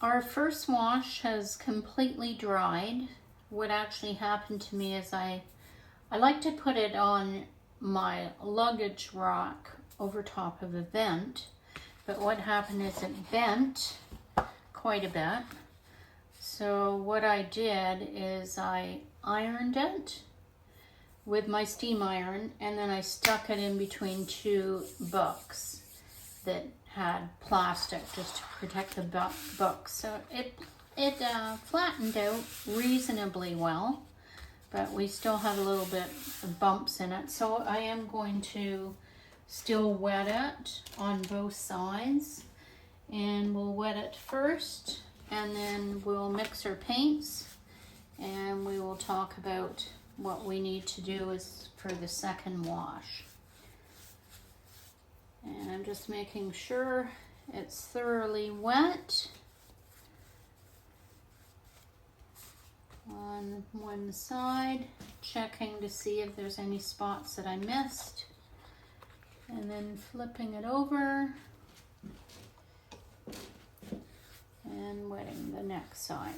Our first wash has completely dried. What actually happened to me is I like to put it on my luggage rack over top of a vent, but what happened is it bent quite a bit. So what I did is I ironed it with my steam iron, and then I stuck it in between two books that had plastic just to protect the books. So it flattened out reasonably well, but we still had a little bit of bumps in it. So I am going to still wet it on both sides, and we'll wet it first, and then we'll mix our paints, and we will talk about what we need to do is for the second wash. And I'm just making sure it's thoroughly wet on one side, checking to see if there's any spots that I missed, and then flipping it over and wetting the next side.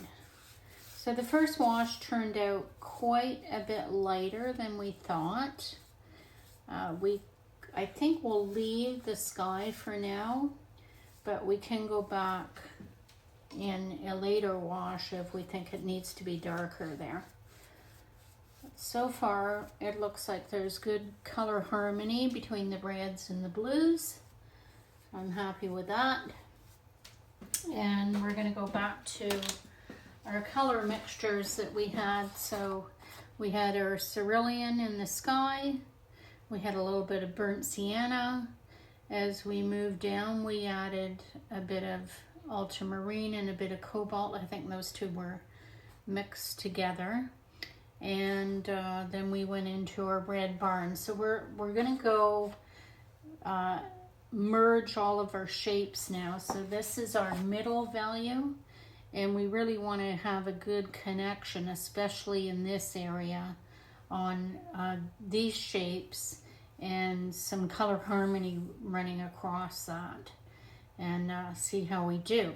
So the first wash turned out quite a bit lighter than we thought. I think we'll leave the sky for now, but we can go back in a later wash if we think it needs to be darker there. So far, it looks like there's good color harmony between the reds and the blues. I'm happy with that. And we're going to go back to our color mixtures that we had. So we had our cerulean in the sky. We had a little bit of burnt sienna. As we moved down, we added a bit of ultramarine and a bit of cobalt. I think those two were mixed together. And then we went into our red barn. So we're gonna go merge all of our shapes now. So this is our middle value, and we really want to have a good connection, especially in this area, on these shapes, and some color harmony running across that, and see how we do.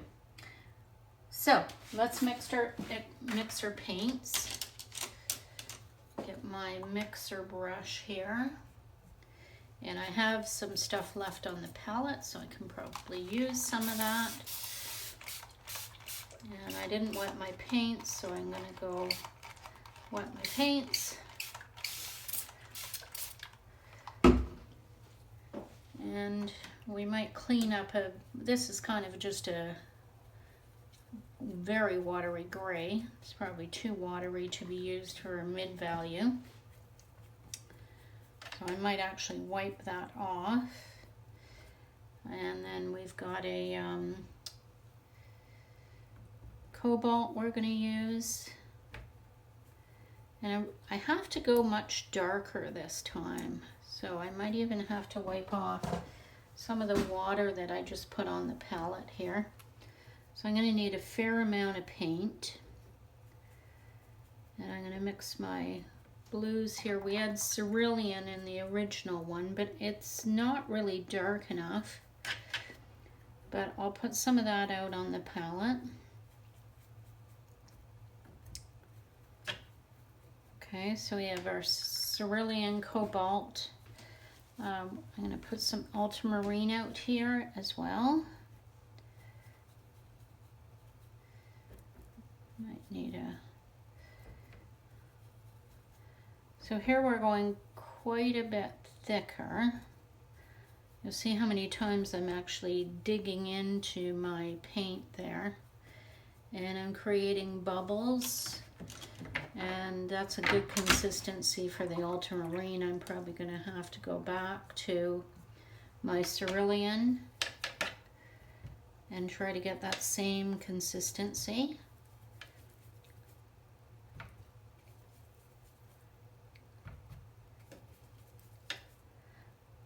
So let's mix our paints. Get my mixer brush here, and I have some stuff left on the palette, so I can probably use some of that. And I didn't wet my paints, so I'm going to go wet my paints. And we might clean up this is kind of just a very watery gray. It's probably too watery to be used for a mid value. So I might actually wipe that off. And then we've got a cobalt we're going to use. And I have to go much darker this time. So I might even have to wipe off some of the water that I just put on the palette here. So I'm going to need a fair amount of paint. And I'm going to mix my blues here. We had cerulean in the original one, but it's not really dark enough. But I'll put some of that out on the palette. Okay, so we have our cerulean cobalt. I'm going to put some ultramarine out here as well. Might need a... So here we're going quite a bit thicker. You'll see how many times I'm actually digging into my paint there. And I'm creating bubbles. And that's a good consistency for the ultramarine. I'm probably going to have to go back to my cerulean and try to get that same consistency.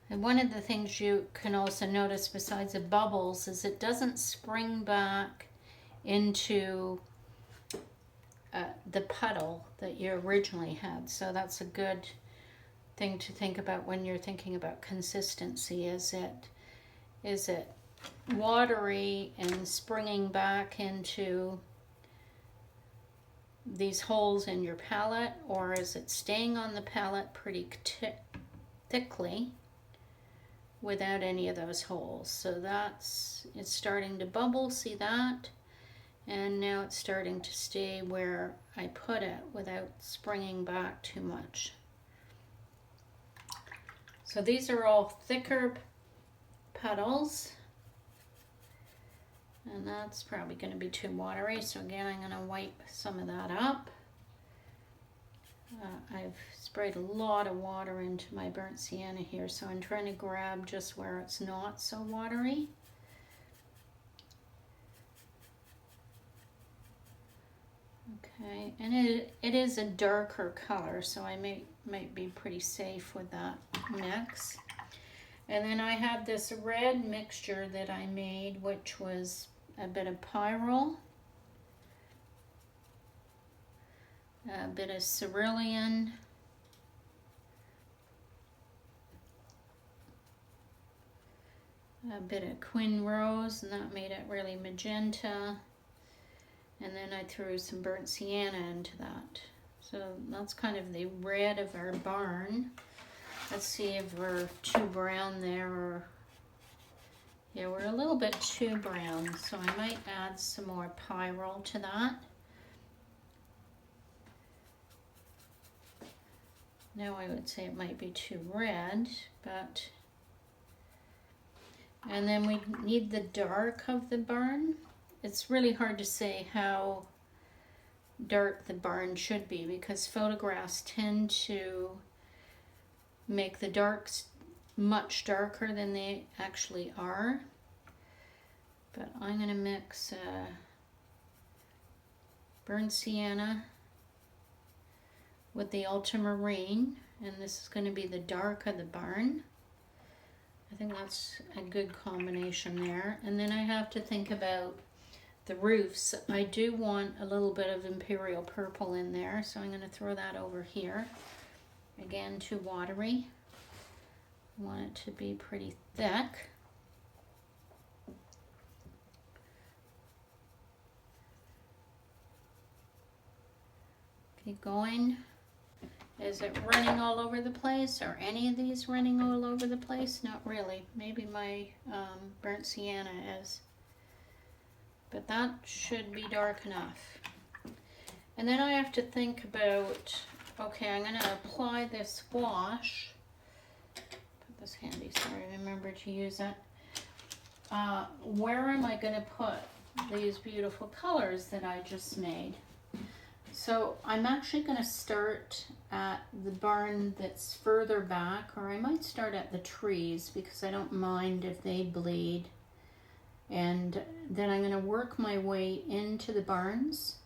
And one of the things you can also notice besides the bubbles is it doesn't spring back into the puddle that you originally had. So that's a good thing to think about when you're thinking about consistency. Is it watery and springing back into these holes in your palette, or is it staying on the palette pretty thickly without any of those holes? So it's starting to bubble, see that? And now it's starting to stay where I put it without springing back too much. So these are all thicker petals, and that's probably going to be too watery, so again I'm going to wipe some of that up. I've sprayed a lot of water into my burnt sienna here, so I'm trying to grab just where it's not so watery. Okay, and it is a darker color, so I might be pretty safe with that mix. And then I have this red mixture that I made, which was a bit of pyrrole, a bit of cerulean, a bit of quin rose, and that made it really magenta. And then I threw some burnt sienna into that. So that's kind of the red of our barn. Let's see if we're too brown there, or yeah, we're a little bit too brown, so I might add some more pyrrole to that. Now I would say it might be too red, but... And then we need the dark of the barn. It's really hard to say how dark the barn should be, because photographs tend to make the darks much darker than they actually are. But I'm going to mix burnt sienna with the ultramarine, and this is going to be the dark of the barn. I think that's a good combination there. And then I have to think about the roofs. I do want a little bit of imperial purple in there, so I'm going to throw that over here. Again, too watery. I want it to be pretty thick. Keep going. Is it running all over the place? Are any of these running all over the place? Not really. Maybe my burnt sienna is. But that should be dark enough. And then I have to think about, okay, I'm going to apply this wash. Put this handy so I remember to use it. Where am I going to put these beautiful colors that I just made? So I'm actually going to start at the barn that's further back, or I might start at the trees because I don't mind if they bleed. And then I'm going to work my way into the barns.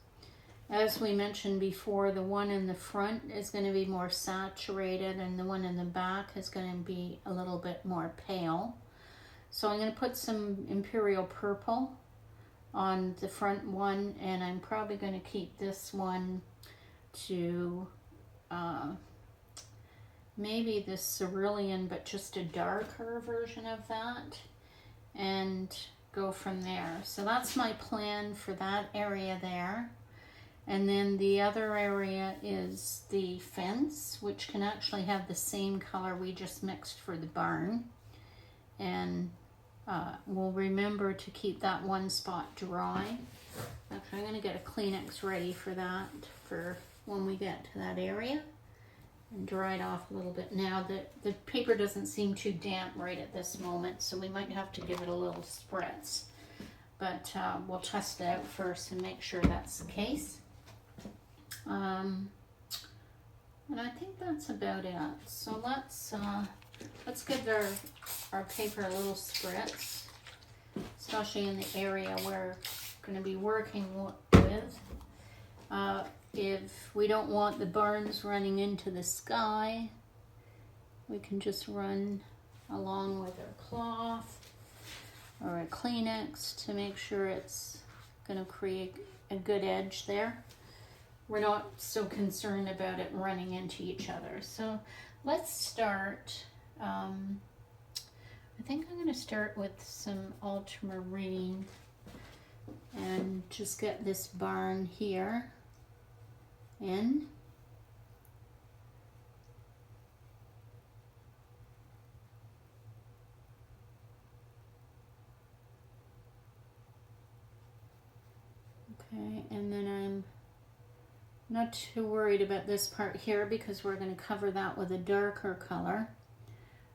As we mentioned before, the one in the front is going to be more saturated and the one in the back is going to be a little bit more pale. So I'm going to put some imperial purple on the front one, and I'm probably going to keep this one to maybe this cerulean, but just a darker version of that, and go from there. So that's my plan for that area there. And then the other area is the fence, which can actually have the same color we just mixed for the barn. And we'll remember to keep that one spot dry. Actually, I'm going to get a Kleenex ready for that for when we get to that area, and dry it off a little bit. Now the paper doesn't seem too damp right at this moment, so we might have to give it a little spritz. But we'll test it out first and make sure that's the case. And I think that's about it. So let's give our paper a little spritz, especially in the area we're going to be working with. If we don't want the barns running into the sky, we can just run along with our cloth or a Kleenex to make sure it's going to create a good edge there. We're not so concerned about it running into each other. So let's start. I think I'm going going to start with some ultramarine and just get this barn here in. Okay, and then I'm not too worried about this part here because we're going to cover that with a darker color.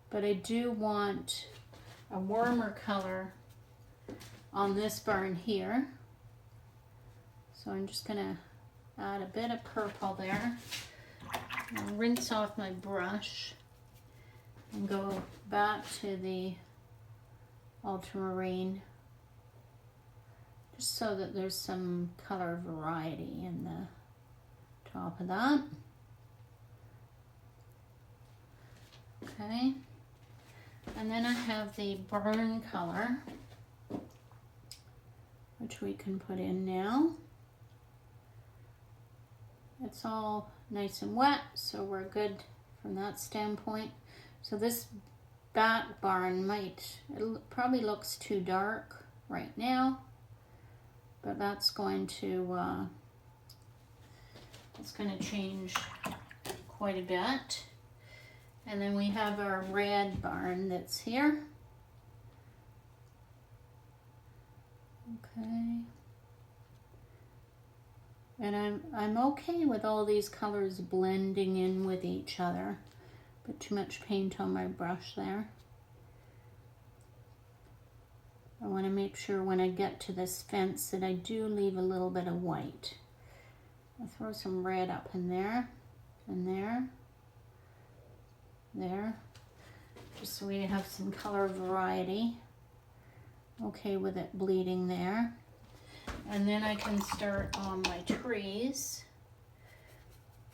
But I do want a warmer color on this barn here. So I'm just going to add a bit of purple there. I'll rinse off my brush and go back to the ultramarine, just so that there's some color variety in the top of that. Okay, and then I have the burn color, which we can put in now. It's all nice and wet, so we're good from that standpoint. So this back barn it probably looks too dark right now, but that's going to change quite a bit. And then we have our red barn that's here. Okay. And I'm okay with all these colors blending in with each other. Put too much paint on my brush there. I want to make sure when I get to this fence that I do leave a little bit of white. I'll throw some red up in there, and there, just so we have some color variety. Okay with it bleeding there. And then I can start on my trees,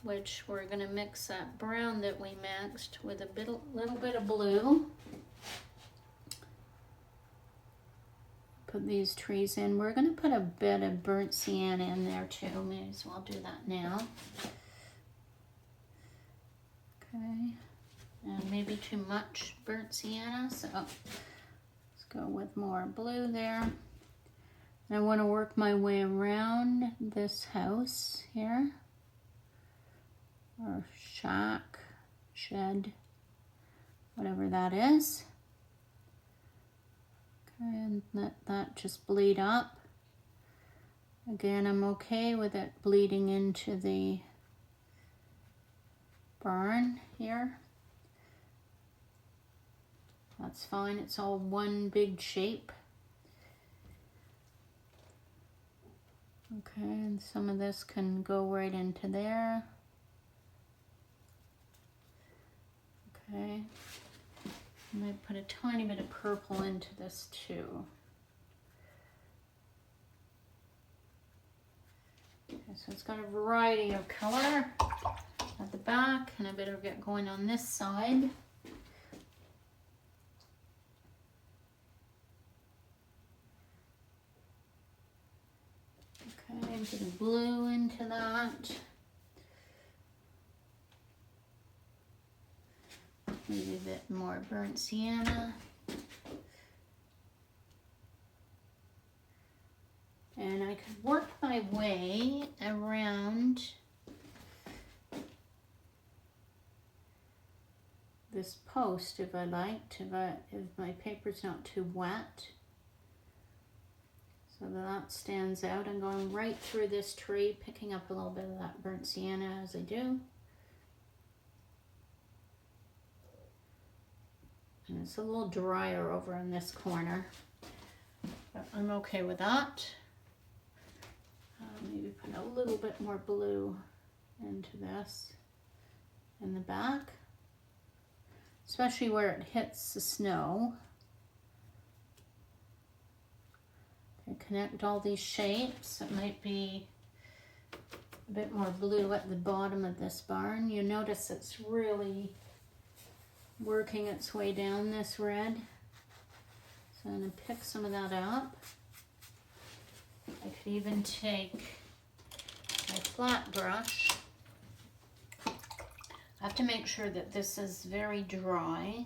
which we're going to mix that brown that we mixed with a little bit of blue. Put these trees in. We're going to put a bit of burnt sienna in there too. May as well do that now. Okay, and maybe too much burnt sienna, so let's go with more blue there. I want to work my way around this house here, or shack, shed, whatever that is. Okay, and let that just bleed up. Again, I'm okay with it bleeding into the barn here. That's fine, it's all one big shape. Okay, and some of this can go right into there. Okay, I might put a tiny bit of purple into this too. Okay, so it's got a variety of color at the back, and I better get going on this side. Okay, a bit of blue into that. Maybe a bit more burnt sienna. And I could work my way around this post if I liked, if my paper's not too wet. So that stands out. I'm going right through this tree, picking up a little bit of that burnt sienna as I do. And it's a little drier over in this corner, but I'm okay with that. Maybe put a little bit more blue into this in the back, especially where it hits the snow. Okay, connect all these shapes. It might be a bit more blue at the bottom of this barn. You notice it's really working its way down this red. So I'm going to pick some of that up. I could even take my flat brush. I have to make sure that this is very dry.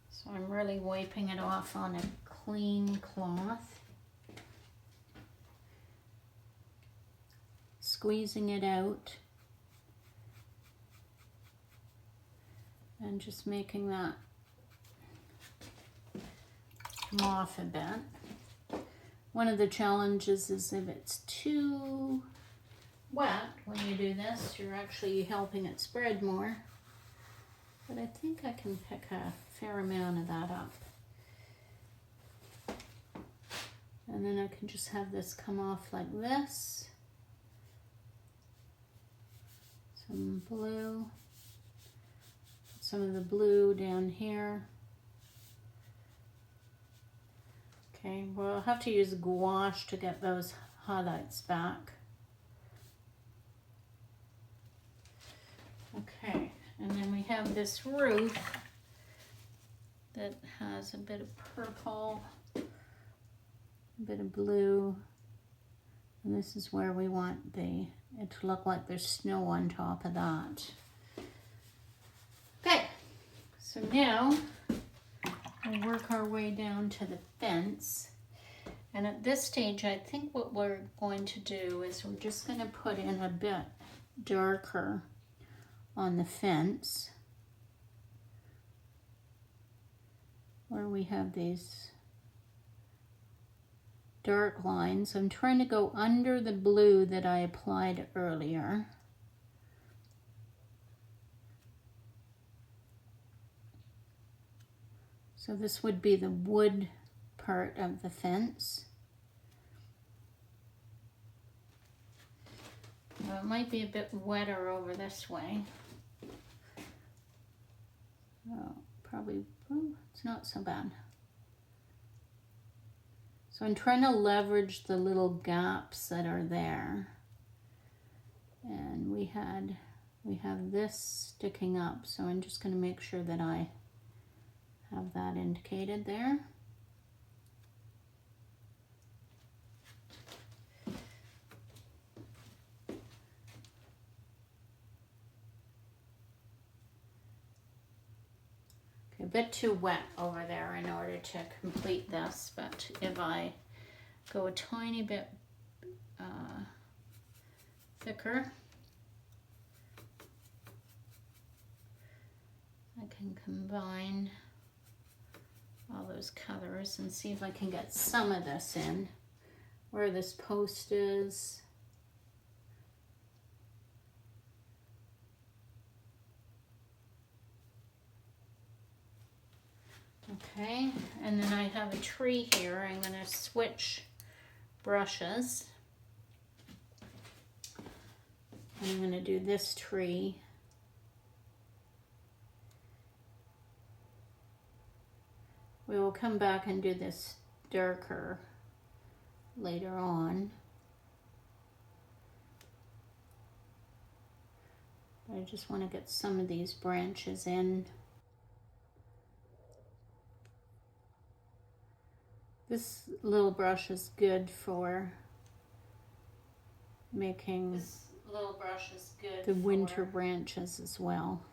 So So I'm really wiping it off on a clean cloth. Squeezing it out. And just making that come off a bit. One of the challenges is if it's too wet when you do this, you're actually helping it spread more. But I think I can pick a fair amount of that up. And then I can just have this come off like this. Some blue. Some of the blue down here. Okay, well, I'll have to use gouache to get those highlights back. Okay, and then we have this roof that has a bit of purple, a bit of blue, and this is where we want it to look like there's snow on top of that. Okay, so now we'll work our way down to the fence. And at this stage, I think what we're going to do is we're just going to put in a bit darker on the fence where we have these dark lines. I'm trying to go under the blue that I applied earlier. So this would be the wood part of the fence. Well, it might be a bit wetter over this way. Oh, probably, it's not so bad. So I'm trying to leverage the little gaps that are there. And we have this sticking up, so I'm just going to make sure that I have that indicated there. Okay, a bit too wet over there in order to complete this, but if I go a tiny bit thicker, I can combine all those colors and see if I can get some of this in where this post is. Okay, and then I have a tree here. I'm going to switch brushes. And I'm going to do this tree. We will come back and do this darker later on. I just want to get some of these branches in. This little brush is good for making the winter branches as well.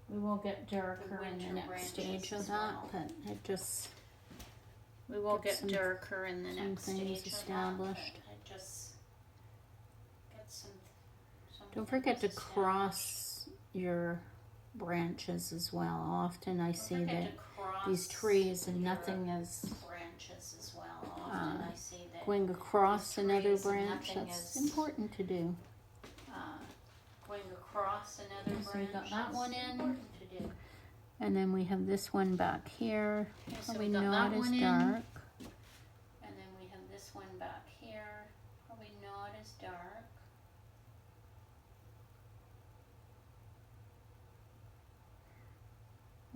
We will get darker in the next stage of that, but it just we will get darker in the next stage established. Don't forget to cross your branches as well. Often I see that these trees and nothing is going across another branch. That's important to do. Going across another branch. So we got that one in. And then we have this one back here. Okay, probably so not as dark. And then we have this one back here. Probably not as dark.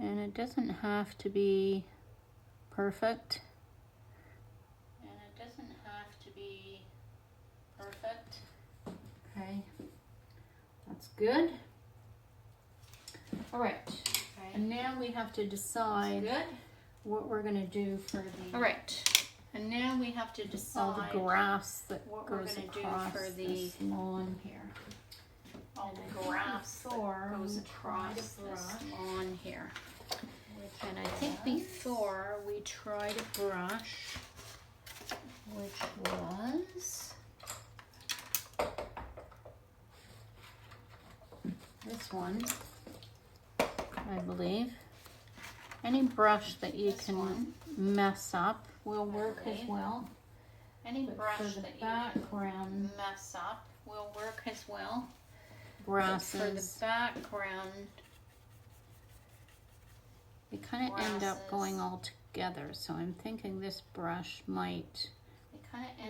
And it doesn't have to be perfect. Okay. That's good. All right. Okay. And now we have to decide what we're going to do for the... All right. And now we have to decide all the grass that goes across for the lawn here. All the grass that goes across this lawn here. I think before we tried a brush, which was this one, I believe. Any brush that you can mess up will work as well. Any brush that you can mess up will work as well. Grasses. For the background, we kind of end up going all together, so I'm thinking this brush might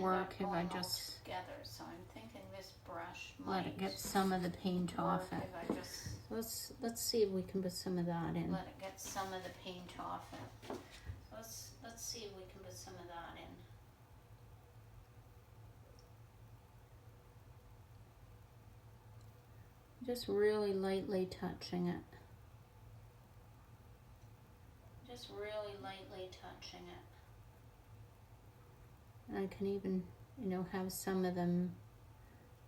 work if I just let it get some of the paint off it. Let's see if we can put some of that in. Let it get some of the paint off it. Let's see if we can put some of that in. Just really lightly touching it. Just really lightly touching it. And I can even, have some of them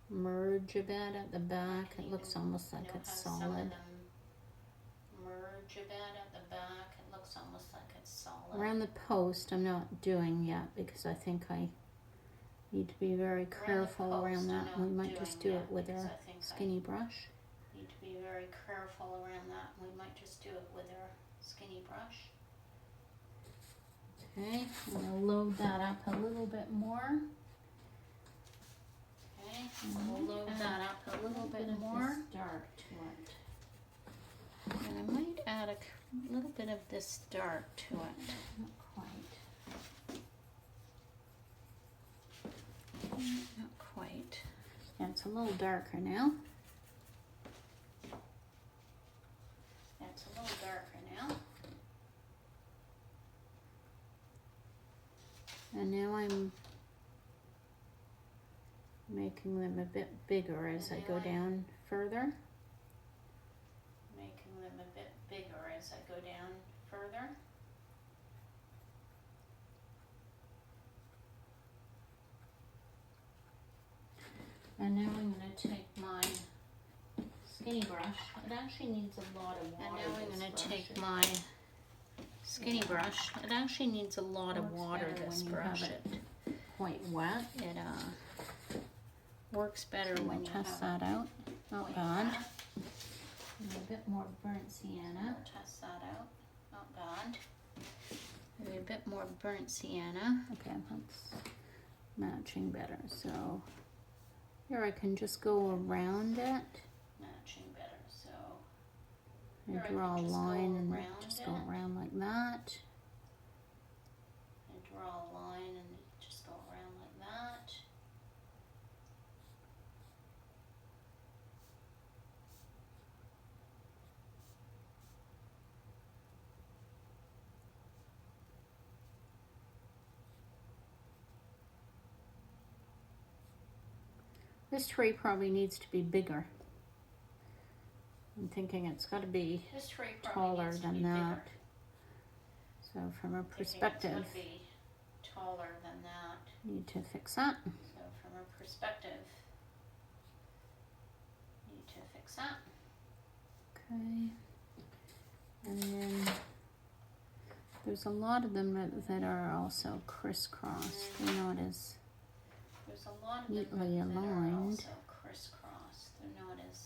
merge a bit at the back. It looks almost like it's solid. Some of them merge a bit at the back. It looks almost like it's solid. Around the post, I'm not doing yet because I think I need to be very careful around that. We might just do it with our skinny brush. Need to be very careful around that. We might just do it with our skinny brush. Okay, I'm going to load that up a little bit more. Okay, we'll load that up a little bit more. Dark to it. And I might add a little bit of this dark to it. Not quite. Not quite. Yeah, it's a little darker now. Yeah, it's a little darker now. And now I'm making them a bit bigger as I go down further. Making them a bit bigger as I go down further. And now I'm going to take my skinny brush. It actually needs a lot of water. And now I'm going to take my skinny brush. It actually needs a lot of water, this brush. It quite wet. It works better when you test that out. Not bad. Maybe a bit more burnt sienna. Test that out. Not bad. Maybe a bit more burnt sienna. Okay, that's matching better. So here I can just go around it. Matching better. So I draw a line and just go around like that. I draw a line and just go around like that. This tree probably needs to be bigger. I'm thinking it's got to be taller than that. So from a perspective, taller than that. Need to fix that. So from a perspective, need to fix that. Okay. And then there's a lot of them that are also crisscrossed. They're not as neatly aligned. They're not as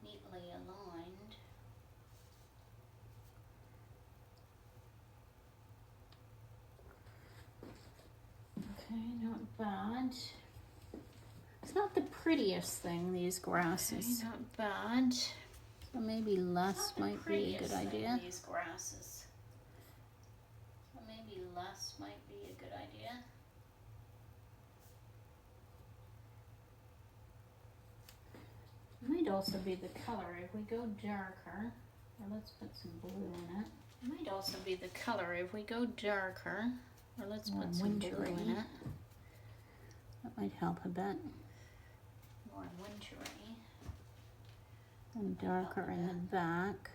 neatly aligned. Okay, not bad. It's not the prettiest thing, these grasses. Okay, not bad. So maybe less might be a good idea. These grasses. So maybe less might be a good idea. Might also be the color. If we go darker, or let's put some blue in it. Might also be the color. If we go darker, or let's put some blue in it. That might help a bit. More wintry. And darker in the back.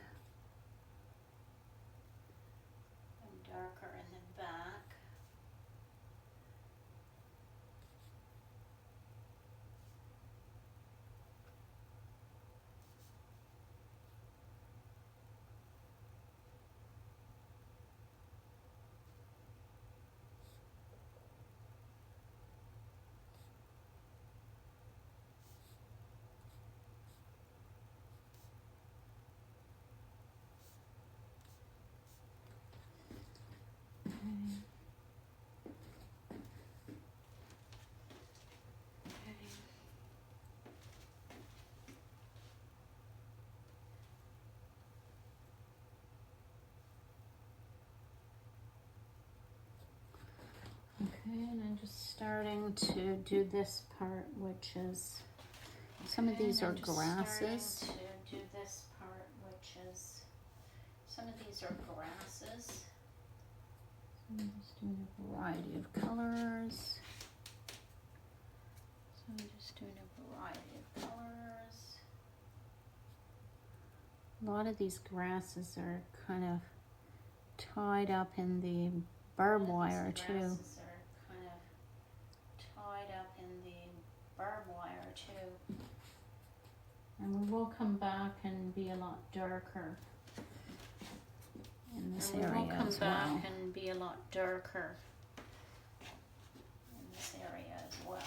And darker in the back. and I'm just starting to do this part, which is, some of these are grasses. To do this part, which is, some of these are grasses. So I'm just doing a variety of colors. So I'm just doing a variety of colors. A lot of these grasses are kind of tied up in the barbed wire too. And we will come back and be a lot darker in this area as well. And be a lot darker in this area as well.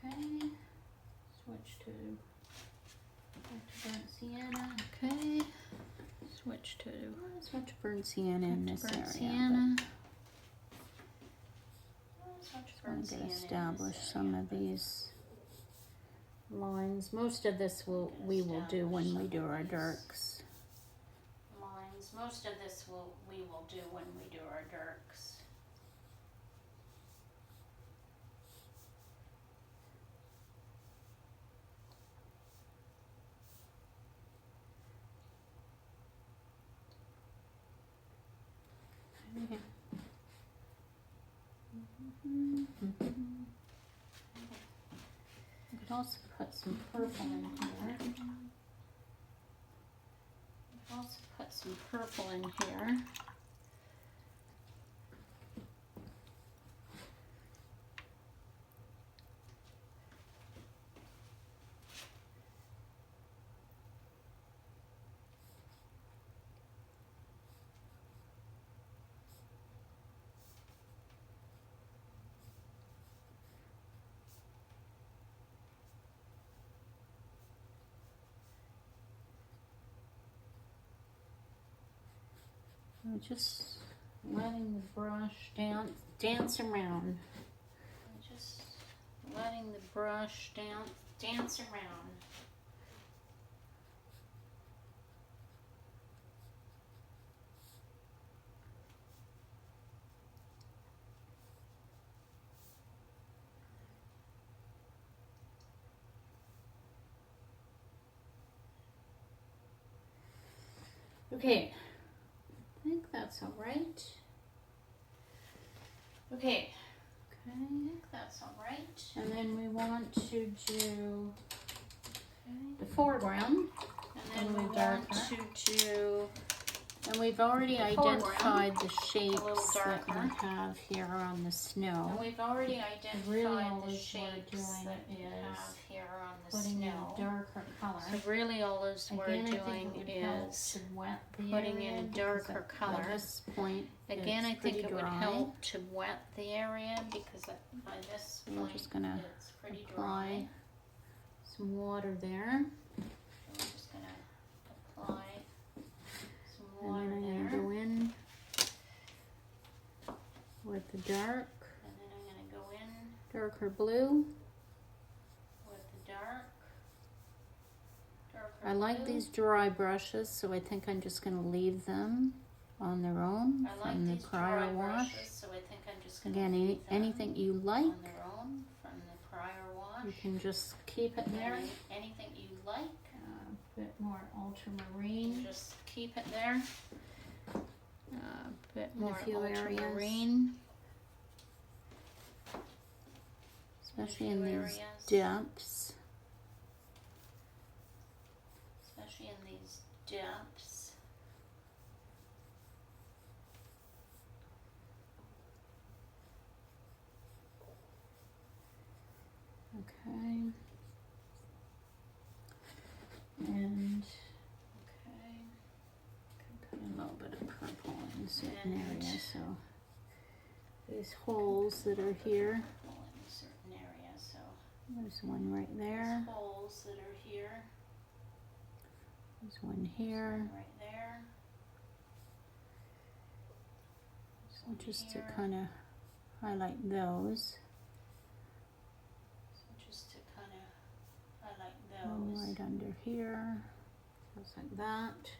Okay, switch to burnt sienna. Okay, switch burnt sienna in this area. I'm going to establish some of these lines. Most of this we will do when we do our darks. Most of this we will do when we do our darks. Okay. I could also put some purple in here. I'm just letting the brush dance around. Just letting the brush dance around. Okay. I think that's all right. Okay. I think that's all right. And then we want to do the foreground. And then we want to do, and we've already identified the shapes that we have here on the snow. And we've already identified the shapes that we have here on the snow. Putting in a darker color. So really all we're doing is putting in a darker color. At this point, again, I think it would help to wet the area because by this point it's pretty dry. Some water there. So we're just going to apply some water there. And then I'm going to go in with the dark. And then I'm going to go in darker blue. With the dark. I like these dry brushes, so I think I'm just going to leave them on their own from the prior wash. Again, anything you like, you can just keep it there. Anything you like, a bit more ultramarine. Just keep it there. A bit more ultramarine, especially in these depths. Okay. And put a little bit of purple in certain areas. So these holes that are here. There's one right there. Holes that are here. There's one here. Right there. So just to kind of highlight those. So just to kind of highlight those. Right under here, just like that.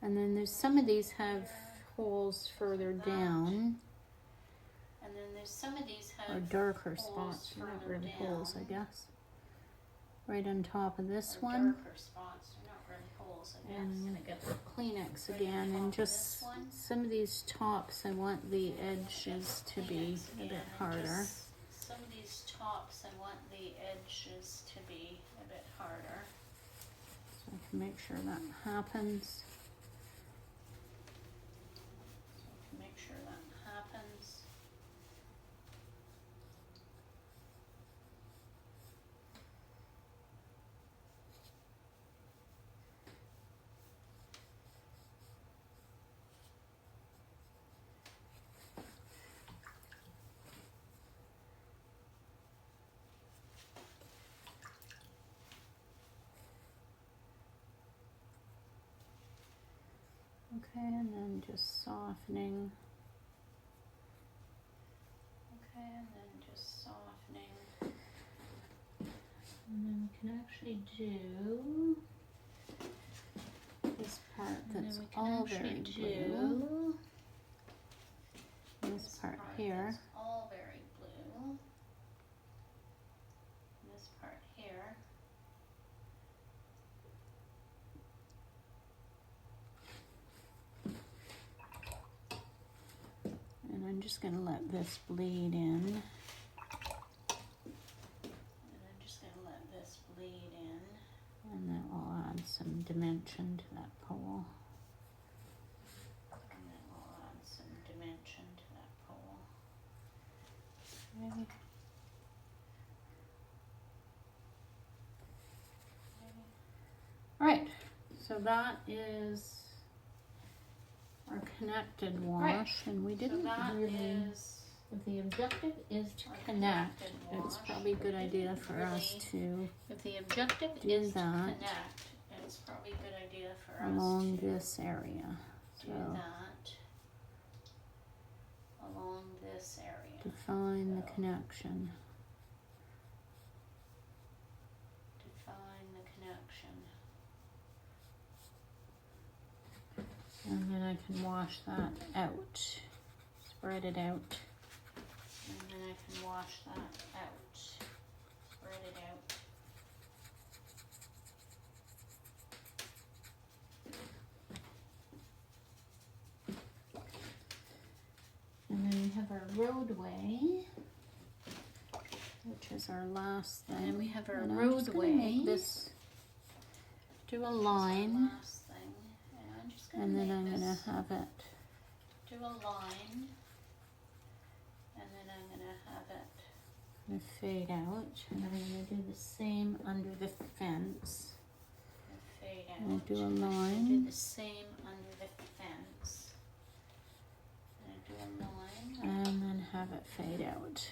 And then there's some of these have holes further down. And then there's some of these have or darker spots, not really holes, I guess. Right on top of this one. Darker spots, not really holes, I guess. And I'm gonna get the Kleenex again, and just some of these tops, I want the edges to be a bit harder. Some of these tops, I want the edges to be a bit harder. So I can make sure that happens. Okay, and then just softening. Okay, and then just softening. And then we can actually do this part that's all very blue. This part here. That's all very blue. This part here. And I'm just going to let this bleed in. And I'm just going to let this bleed in. And that will add some dimension to that pole. And that will add some dimension to that pole. Okay. All right, so that is our connected wash, right. And we didn't really, if the objective is to connect, it's probably a good idea for us to if the objective is to connect, it's probably a good idea for us along this area. Do that along this area. Define the connection. Define the connection. And then I can wash that out, spread it out. And then I can wash that out, spread it out. And then we have our roadway, which is our last thing. And we have our roadway. Make this, do a line. And then I'm going to have it do a line, and then I'm going to have it fade out, and I'm going to do the same under the fence. Fade out. And do a line. Do the same under the fence. And do a line. And then have it fade out.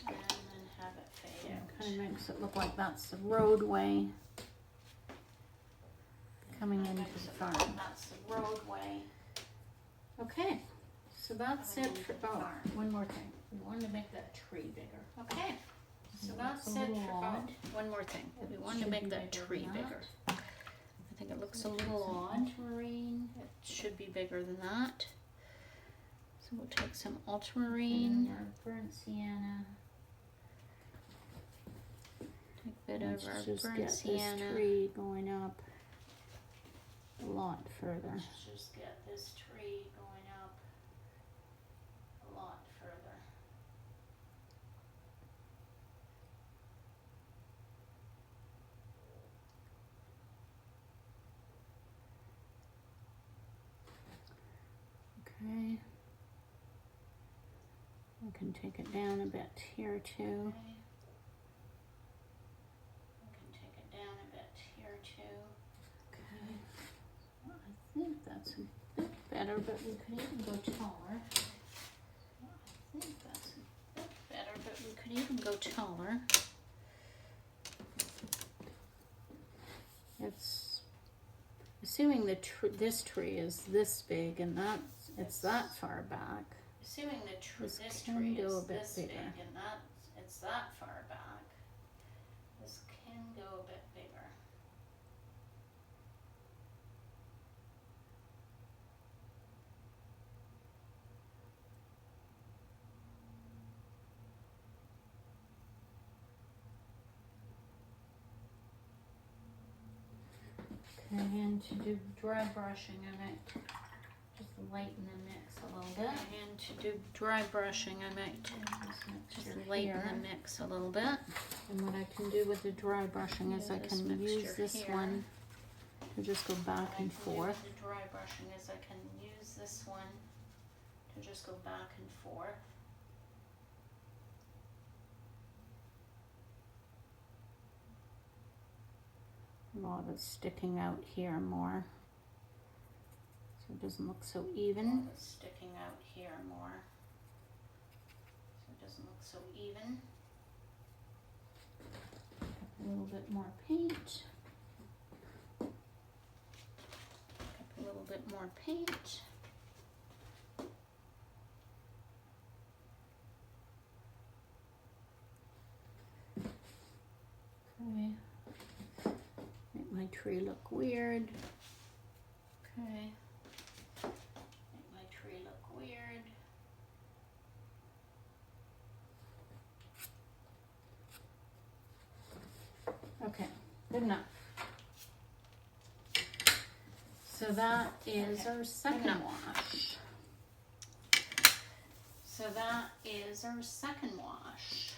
And then have it fade out. Kind of makes it look like that's the roadway. Coming into the farm. That's the roadway. Okay, so that's it for, oh, one more thing. We wanted to make that tree bigger. Okay, so that's it for, one more thing. We wanted to make that tree bigger. I think it looks a little odd. Ultramarine. It should be bigger than that. So we'll take some ultramarine. Burnt sienna. Take a bit of our burnt sienna. This tree going up a lot further. Let's just get this tree going up a lot further. Okay. I can take it down a bit here too. Okay. I can take it down a bit here too. Okay. I think that's a bit better, but we could even go taller. I think that's a bit better, but we could even go taller. It's assuming that this tree is this big, and that it's that far back. Assuming This this can tree go is a bit this bigger. big and it's that far back, this can go a bit bigger. Okay, and to do dry brushing, I might just lighten the mix a little bit. And to do dry brushing, I might just lighten the mix a little bit. And what I can do with the dry brushing is I can use this one to just go back and forth. The dry brushing is I can use this one to just go back and forth. A lot of it's sticking out here more, so it doesn't look so even. It's sticking out here more, so it doesn't look so even. A little bit more paint. A little bit more paint. Okay. Make my tree look weird. Okay. Make my tree look weird. Okay, good enough. So that is our second wash. So that is our second wash.